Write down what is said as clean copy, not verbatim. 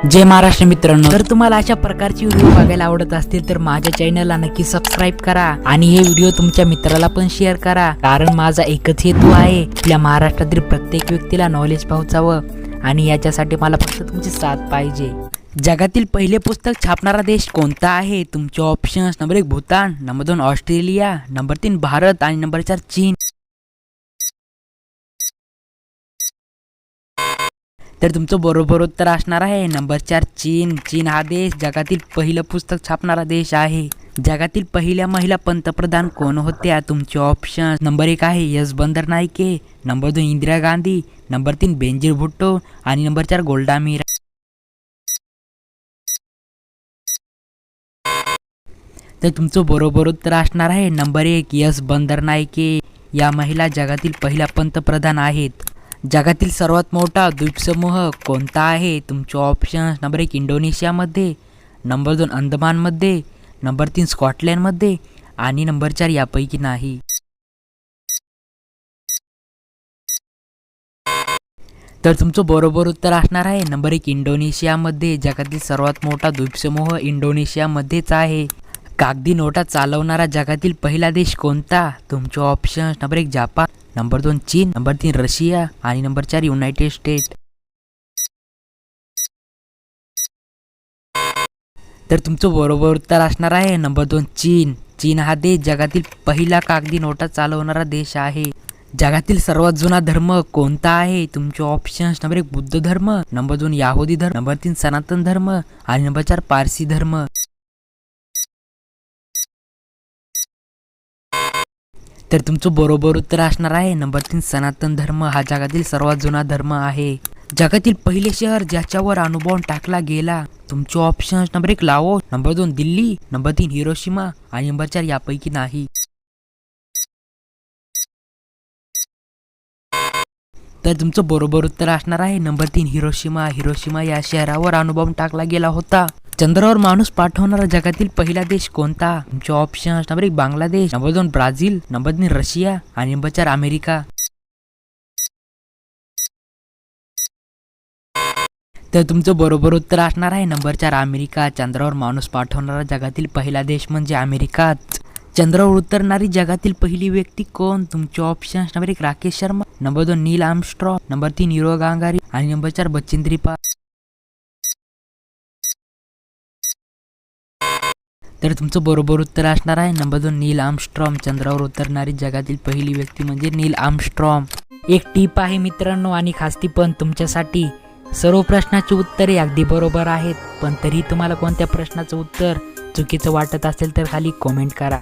जय महाराष्ट्र मित्रांनो, जर तुम्हाला अशा प्रकारची व्हिडिओ बघायला आवडत असतील तर माझ्या चॅनलला नक्की सबस्क्राइब करा आणि हे व्हिडिओ तुमच्या मित्राला पण शेअर करा, कारण माझा एकच हेतू आहे आपल्या महाराष्ट्रातील प्रत्येक व्यक्तीला नॉलेज पोहोचावं आणि याच्यासाठी मला फक्त तुमची साथ पाहिजे। जगातील पहिले पुस्तक छापणारा देश कोणता आहे? तुमचे options: number 1 Bhutan, number 2 Australia, number 3 Bharat आणि नंबर 4 चीन। तर तुमचं बरोबर उत्तर असणार आहे नंबर 4 चीन। चीन हा देश जगातील पहिलं पुस्तक छापणारा देश आहे। जगातील पहिल्या महिला पंतप्रधान कोण होत्या? तुमचे ऑप्शन: नंबर 1 आहे S Bandaranaike, number 2 Indira Gandhi, number 3 Benazir Bhutto आणि नंबर 4 गोल्डा मीर। तर तुमचं बरोबर उत्तर असणार आहे नंबर 1 एस बंदरनाईके। या महिला जगातील पहिल्या पंतप्रधान आहेत। जगातील सर्वात मोठा द्वीपसमूह कोणता आहे? तुमचे ऑप्शन्स: नंबर 1 इंडोनेशियामध्ये, नंबर 2 अंदमानमध्ये, नंबर 3 स्कॉटलंडमध्ये आणि नंबर 4 यापैकी नाही। तर तुमचं बरोबर उत्तर असणार आहे नंबर 1 इंडोनेशियामध्ये। जगातील सर्वात मोठा द्वीपसमूह इंडोनेशियामध्येच आहे। कागदी नोटा चालवणारा जगातील पहिला देश कोणता? तुमचे ऑप्शन्स: नंबर 1 जपान, नंबर 2 चीन, नंबर 3 रशिया आणि नंबर 4 युनायटेड स्टेट। तर तुमचं बरोबर उत्तर असणार आहे नंबर 2 चीन। चीन हा देश जगातील पहिला कागदी नोटा चालवणारा देश आहे। जगातील सर्वात जुना धर्म कोणता आहे? तुमचे ऑप्शन्स: नंबर 1 बुद्ध धर्म, नंबर 2 याहुदी धर्म, नंबर 3 सनातन धर्म आणि नंबर 4 पारसी धर्म। तर तुमचं बरोबर उत्तर असणार आहे नंबर 3 सनातन धर्म हा जगातील सर्वात जुना धर्म आहे। जगातील पहिले शहर ज्याच्यावर अणुबॉम्ब टाकला गेला? तुमचे options: number 1 Laos, number 2 Delhi, number 3 Hiroshima आणि नंबर 4 यापैकी नाही। तर तुमचं बरोबर उत्तर असणार आहे नंबर 3 हिरोशिमा। हिरोशिमा या शहरावर अणुबॉम्ब टाकला गेला होता। चंद्रावर माणूस पाठवणारा जगातील पहिला देश कोणता? तुमचे options: number 1 Bangladesh, number 2 Brazil, number 3 Russia आणि नंबर 4 अमेरिका। तर तुमचं बरोबर उत्तर असणार आहे नंबर 4 अमेरिका। चंद्रावर माणूस पाठवणारा जगातील पहिला देश म्हणजे अमेरिकाच। चंद्रावर उतरणारी जगातील पहिली व्यक्ती कोण? तुमचे options: number 1 Rakesh Sharma, number 2 नील आर्मस्ट्रॉंग, नंबर 3 युरो गांगारी आणि नंबर 4 बचिंद्री पाल। तर तुमचं बरोबर उत्तर असणार आहे नंबर 2 नील आर्मस्ट्रॉंग। चंद्रावर उतरणारी जगातील पहिली व्यक्ती म्हणजे नील आर्मस्ट्रॉंग। एक टीप आहे मित्रांनो आणि खास ती पण तुमच्यासाठी, सर्व प्रश्नाची उत्तरे अगदी बरोबर आहेत, पण तरी तुम्हाला कोणत्या प्रश्नाचं उत्तर चुकीचं वाटत असेल तर खाली कमेंट करा।